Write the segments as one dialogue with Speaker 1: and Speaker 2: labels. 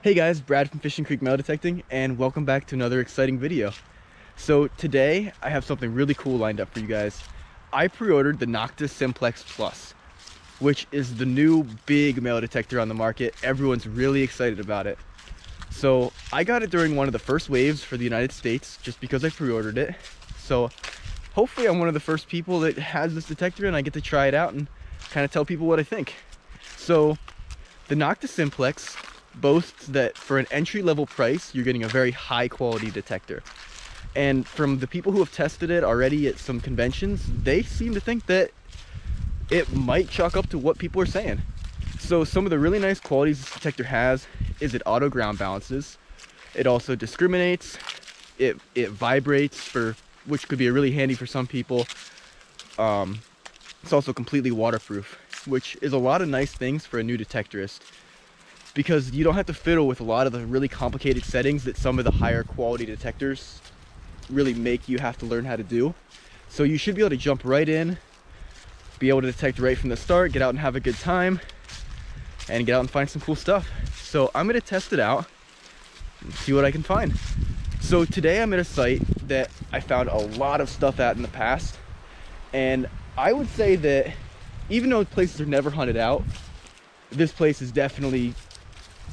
Speaker 1: Hey guys, Brad from Fishing Creek Metal Detecting, and welcome back to another exciting video. So today I have something really cool lined up for you guys. I pre-ordered the Nokta Simplex Plus, which is the new big metal detector on the market. Everyone's really excited about it. So I got it during one of the first waves for the United States just because I pre-ordered it. So hopefully I'm one of the first people that has this detector and I get to try it out and kind of tell people what I think. So the Nokta Simplex boasts that for an entry-level price you're getting a very high quality detector, and from the people who have tested it already at some conventions, they seem to think that it might chalk up to what people are saying. So some of the really nice qualities this detector has is it auto ground balances, it also discriminates, it vibrates, for which could be really handy for some people. It's also completely waterproof, which is a lot of nice things for a new detectorist, because you don't have to fiddle with a lot of the really complicated settings that some of the higher quality detectors really make you have to learn how to do. So you should be able to jump right in, be able to detect right from the start, get out and have a good time, and get out and find some cool stuff. So I'm gonna test it out and see what I can find. So today I'm at a site that I found a lot of stuff at in the past, and I would say that even though places are never hunted out, this place has definitely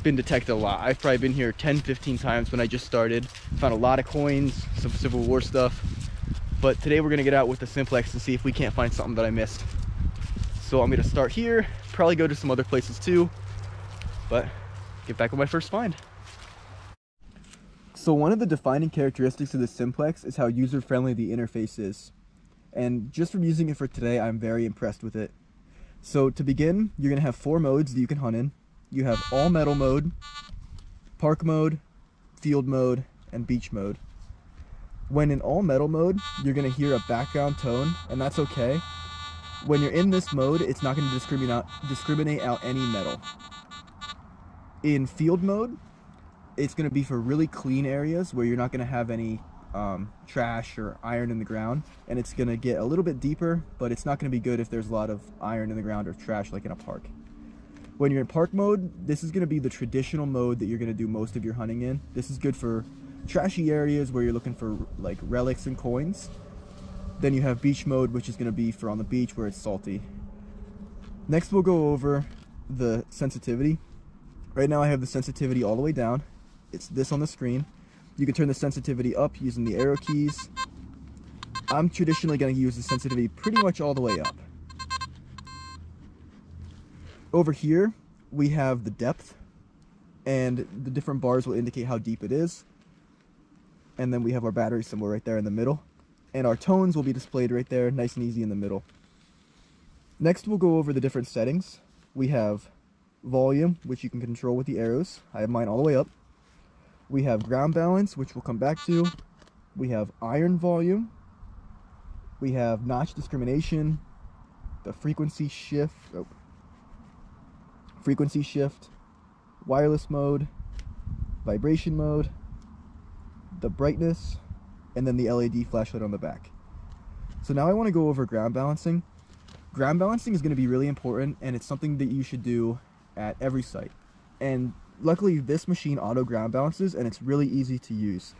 Speaker 1: been detected a lot. I've probably been here 10-15 times when I just started. Found a lot of coins, some Civil War stuff, but today we're gonna get out with the Simplex and see if we can't find something that I missed. So I'm gonna start here, probably go to some other places too, but get back with my first find. So one of the defining characteristics of the Simplex is how user-friendly the interface is, and just from using it for today, I'm very impressed with it. So to begin, you're gonna have 4 modes that you can hunt in. You have all metal mode, park mode, field mode, and beach mode. When in all metal mode, you're gonna hear a background tone, and that's okay. When you're in this mode, it's not gonna discriminate out any metal. In field mode, it's gonna be for really clean areas where you're not gonna have any trash or iron in the ground, and it's gonna get a little bit deeper, but it's not gonna be good if there's a lot of iron in the ground or trash like in a park. When you're in park mode, this is gonna be the traditional mode that you're gonna do most of your hunting in. This is good for trashy areas where you're looking for like relics and coins. Then you have beach mode, which is gonna be for on the beach where it's salty. Next we'll go over the sensitivity. Right now I have the sensitivity all the way down. It's this on the screen. You can turn the sensitivity up using the arrow keys. I'm traditionally going to use the sensitivity pretty much all the way up. Over here, we have the depth, and the different bars will indicate how deep it is. And then we have our battery symbol right there in the middle. And our tones will be displayed right there, nice and easy in the middle. Next, we'll go over the different settings. We have volume, which you can control with the arrows. I have mine all the way up. We have ground balance, which we'll come back to. We have iron volume. We have notch discrimination, the frequency shift, wireless mode, vibration mode, the brightness, and then the LED flashlight on the back. So now I want to go over ground balancing. Ground balancing is going to be really important, and it's something that you should do at every site. And luckily this machine auto ground balances, and it's really easy to use.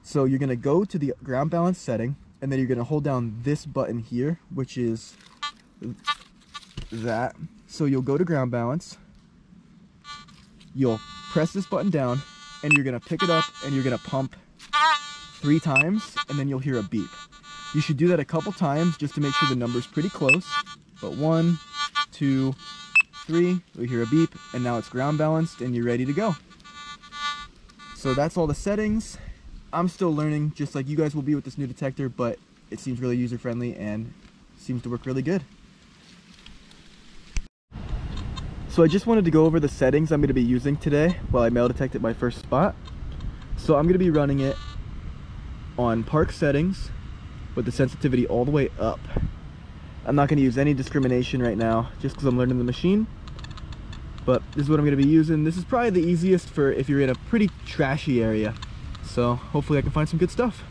Speaker 1: So you're going to go to the ground balance setting, and then you're going to hold down this button here, which is that. So you'll go to ground balance, you'll press this button down, and you're going to pick it up and you're going to pump 3 times, and then you'll hear a beep. You should do that a couple times just to make sure the number's pretty close. But 1, 2, 3, we hear a beep, and now it's ground balanced and you're ready to go. So that's all the settings. I'm still learning, just like you guys will be with this new detector, but it seems really user-friendly and seems to work really good. So I just wanted to go over the settings I'm going to be using today while I metal detect at my first spot. So I'm going to be running it on park settings with the sensitivity all the way up. I'm not going to use any discrimination right now just because I'm learning the machine, but this is what I'm going to be using. This is probably the easiest for if you're in a pretty trashy area, so hopefully I can find some good stuff.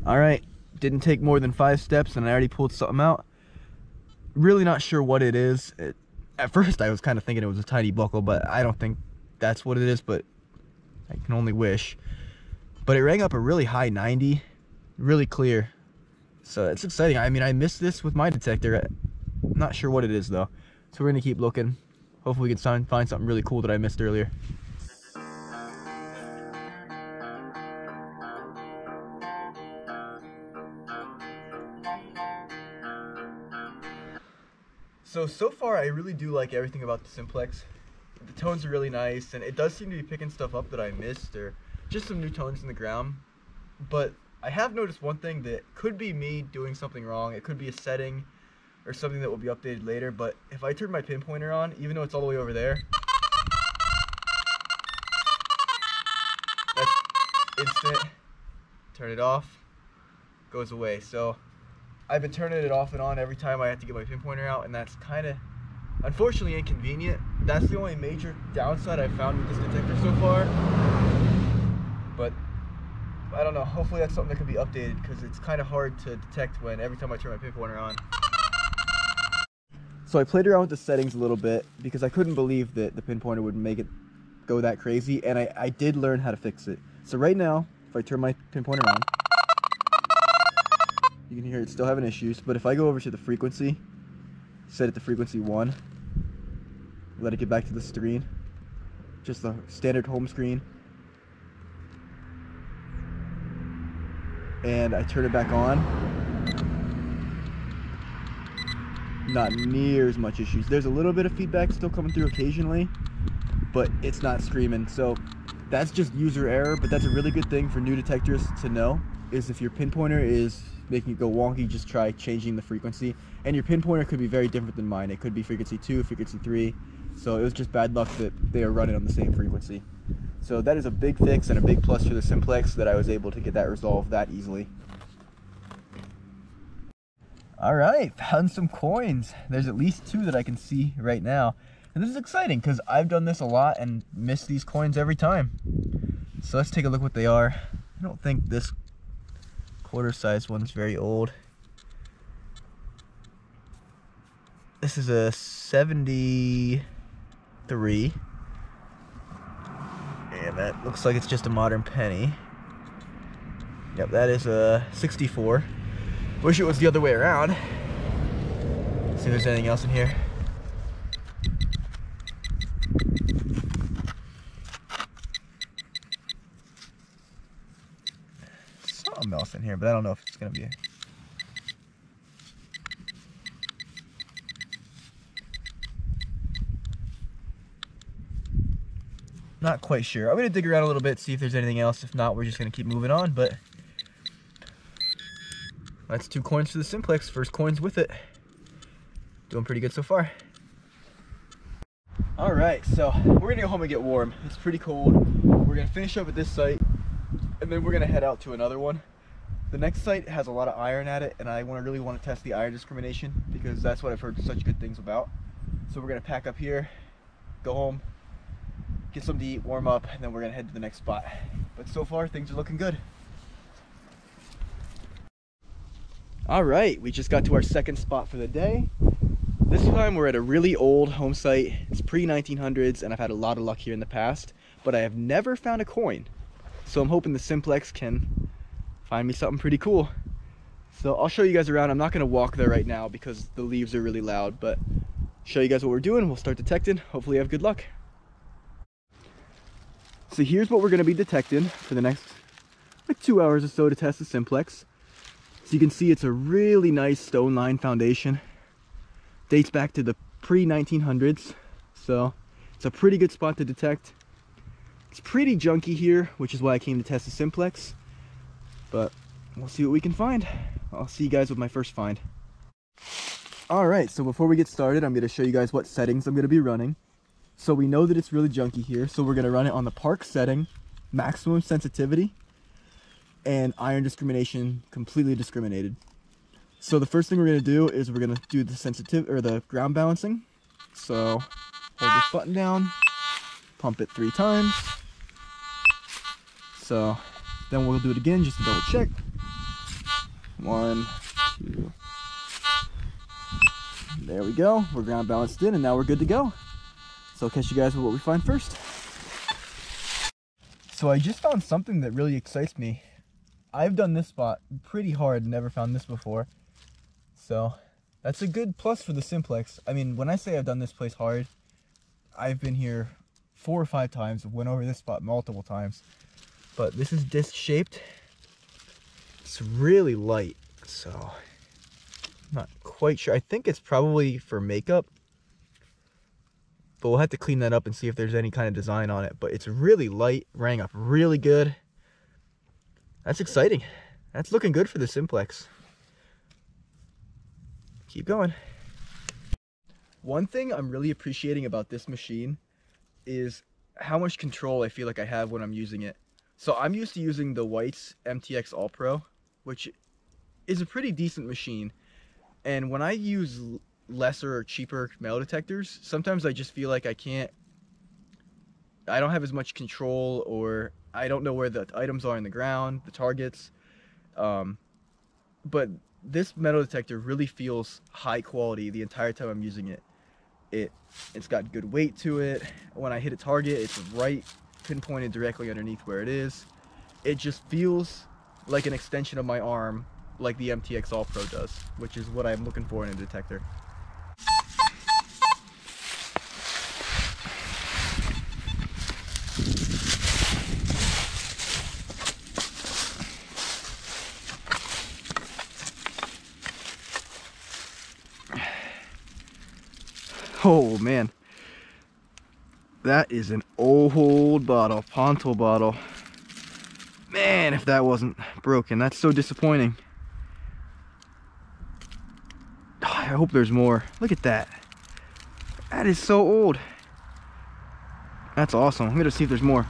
Speaker 1: Alright, didn't take more than 5 steps and I already pulled something out. Really not sure what it is. At first I was kind of thinking it was a tiny buckle, but I don't think that's what it is, but I can only wish. But it rang up a really high 90, really clear. So it's exciting. I mean, I missed this with my detector. I'm not sure what it is though. So we're gonna keep looking. Hopefully we can find something really cool that I missed earlier. So far I really do like everything about the Simplex. The tones are really nice, and it does seem to be picking stuff up that I missed, or just some new tones in the ground. But I have noticed one thing that could be me doing something wrong. It could be a setting or something that will be updated later, but if I turn my pinpointer on, even though it's all the way over there, that's instant. Turn it off, goes away. So I've been turning it off and on every time I have to get my pinpointer out, and that's kind of, unfortunately, inconvenient. That's the only major downside I've found with this detector so far. But I don't know, hopefully that's something that can be updated, because it's kind of hard to detect when every time I turn my pinpointer on. So I played around with the settings a little bit because I couldn't believe that the pinpointer would make it go that crazy, and I did learn how to fix it. So right now, if I turn my pinpointer on, you can hear it's still having issues, but if I go over to the frequency, set it to frequency 1, let it get back to the screen, just the standard home screen, and I turn it back on, not near as much issues. There's a little bit of feedback still coming through occasionally, but it's not screaming. So that's just user error, but that's a really good thing for new detectors to know, is if your pinpointer is making it go wonky, just try changing the frequency. And your pinpointer could be very different than mine. It could be frequency 2, frequency 3. So it was just bad luck that they are running on the same frequency. So that is a big fix and a big plus for the Simplex, that I was able to get that resolved that easily. All right, found some coins. There's at least 2 that I can see right now. And this is exciting because I've done this a lot and missed these coins every time. So let's take a look what they are. I don't think this quarter size one's very old. This is a 73. And that looks like it's just a modern penny. Yep, that is a 64. Wish it was the other way around. See if there's anything else in here. Something else in here, but I don't know if it's gonna be. Not quite sure. I'm gonna dig around a little bit, see if there's anything else. If not, we're just gonna keep moving on, but that's 2 coins for the Simplex. First coins with it. Doing pretty good so far. All right, so we're gonna go home and get warm. It's pretty cold. We're gonna finish up at this site, and then we're gonna head out to another one. The next site has a lot of iron at it, and I really want to test the iron discrimination, because that's what I've heard such good things about. So we're gonna pack up here, go home, get something to eat, warm up, and then we're gonna head to the next spot. But so far, things are looking good. All right, we just got to our second spot for the day. This time we're at a really old home site. It's pre-1900s, and I've had a lot of luck here in the past, but I have never found a coin. So I'm hoping the Simplex can find me something pretty cool. So I'll show you guys around. I'm not gonna walk there right now because the leaves are really loud, but show you guys what we're doing. We'll start detecting. Hopefully have good luck. So here's what we're gonna be detecting for the next like 2 hours or so to test the Simplex. So you can see it's a really nice stone line foundation. Dates back to the pre-1900s. So it's a pretty good spot to detect. It's pretty junky here, which is why I came to test the Simplex. But we'll see what we can find. I'll see you guys with my first find. All right, so before we get started, I'm gonna show you guys what settings I'm gonna be running. So we know that it's really junky here, so we're gonna run it on the park setting, maximum sensitivity, and iron discrimination completely discriminated. So the first thing we're gonna do is we're gonna do the sensitivity or the ground balancing. So hold this button down, pump it 3 times. So then we'll do it again just to double check. 1, 2. There we go. We're ground balanced in, and now we're good to go. So I'll catch you guys with what we find first. So I just found something that really excites me. I've done this spot pretty hard, never found this before. So that's a good plus for the Simplex. I mean, when I say I've done this place hard, I've been here 4 or 5 times, went over this spot multiple times. But this is disc shaped. It's really light, so I'm not quite sure. I think it's probably for makeup, but we'll have to clean that up and see if there's any kind of design on it. But it's really light, rang up really good. That's exciting. That's looking good for the Simplex. Keep going. One thing I'm really appreciating about this machine is how much control I feel like I have when I'm using it. So I'm used to using the White's MTX All Pro, which is a pretty decent machine. And when I use lesser or cheaper metal detectors, sometimes I just feel like I don't have as much control, or I don't know where the items are in the ground, the targets. But this metal detector really feels high quality the entire time I'm using it. It's got good weight to it. When I hit a target, it's right pinpointed directly underneath where it is. It just feels like an extension of my arm, like the MTX All Pro does, which is what I'm looking for in a detector. Oh man, that is an old bottle, Ponto bottle. Man, if that wasn't broken, that's so disappointing. Oh, I hope there's more. Look at that. That is so old. That's awesome. I'm gonna see if there's more.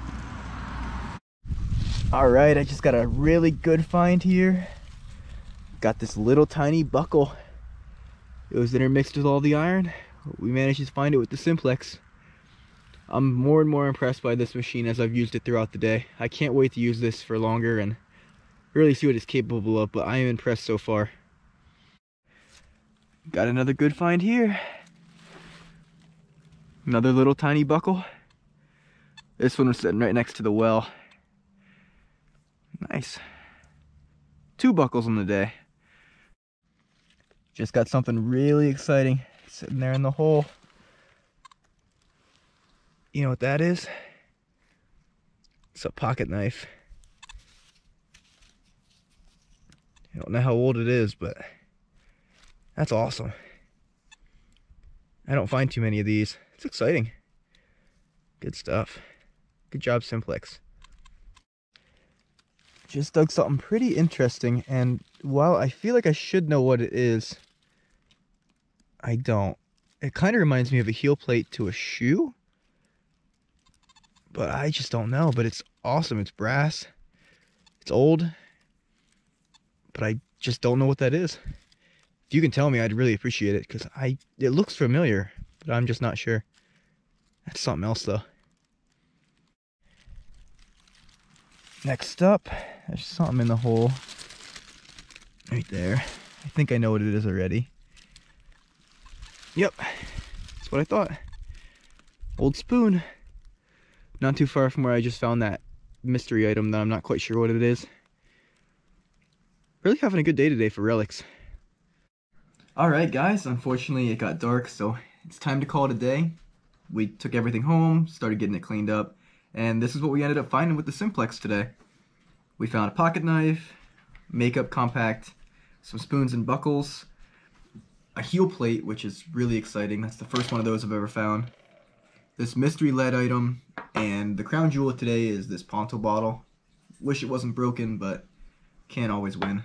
Speaker 1: All right, I just got a really good find here. Got this little tiny buckle. It was intermixed with all the iron. We managed to find it with the Simplex. I'm more and more impressed by this machine as I've used it throughout the day. I can't wait to use this for longer and really see what it's capable of, but I am impressed so far. Got another good find here. Another little tiny buckle. This one was sitting right next to the well. Nice. 2 buckles on the day. Just got something really exciting sitting there in the hole. You know what that is? It's a pocket knife. I don't know how old it is, but that's awesome. I don't find too many of these. It's exciting. Good stuff. Good job, Simplex. Just dug something pretty interesting, and while I feel like I should know what it is, I don't. It kind of reminds me of a heel plate to a shoe, but I just don't know. But it's awesome. It's brass. It's old, but I just don't know what that is. If you can tell me, I'd really appreciate it, because it looks familiar, but I'm just not sure. That's something else though. Next up, there's something in the hole right there. I think I know what it is already. Yep, that's what I thought. Old spoon. Not too far from where I just found that mystery item that I'm not quite sure what it is. Really having a good day today for relics. Alright guys, unfortunately it got dark, so it's time to call it a day. We took everything home, started getting it cleaned up, and this is what we ended up finding with the Simplex today. We found a pocket knife, makeup compact, some spoons and buckles, a heel plate, which is really exciting. That's the first one of those I've ever found. This mystery lead item, and the crown jewel of today is this Ponto bottle. Wish it wasn't broken, but can't always win.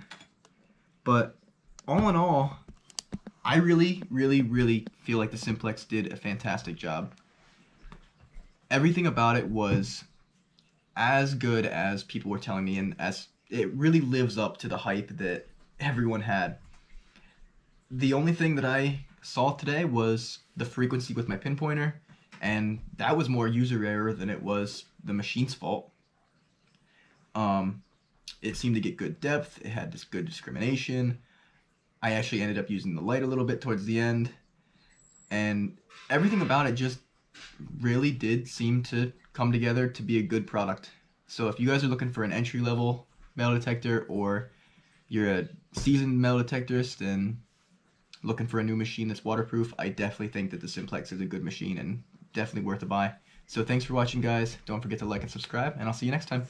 Speaker 1: But all in all, I really feel like the Simplex did a fantastic job. Everything about it was as good as people were telling me, and as it really lives up to the hype that everyone had. The only thing that I saw today was the frequency with my pinpointer, and that was more user error than it was the machine's fault. It seemed to get good depth, it had this good discrimination. I actually ended up using the light a little bit towards the end, and everything about it just really did seem to come together to be a good product. So if you guys are looking for an entry-level metal detector, or you're a seasoned metal detectorist and looking for a new machine that's waterproof, I definitely think that the Simplex is a good machine and definitely worth a buy. So thanks for watching, guys. Don't forget to like and subscribe, and I'll see you next time.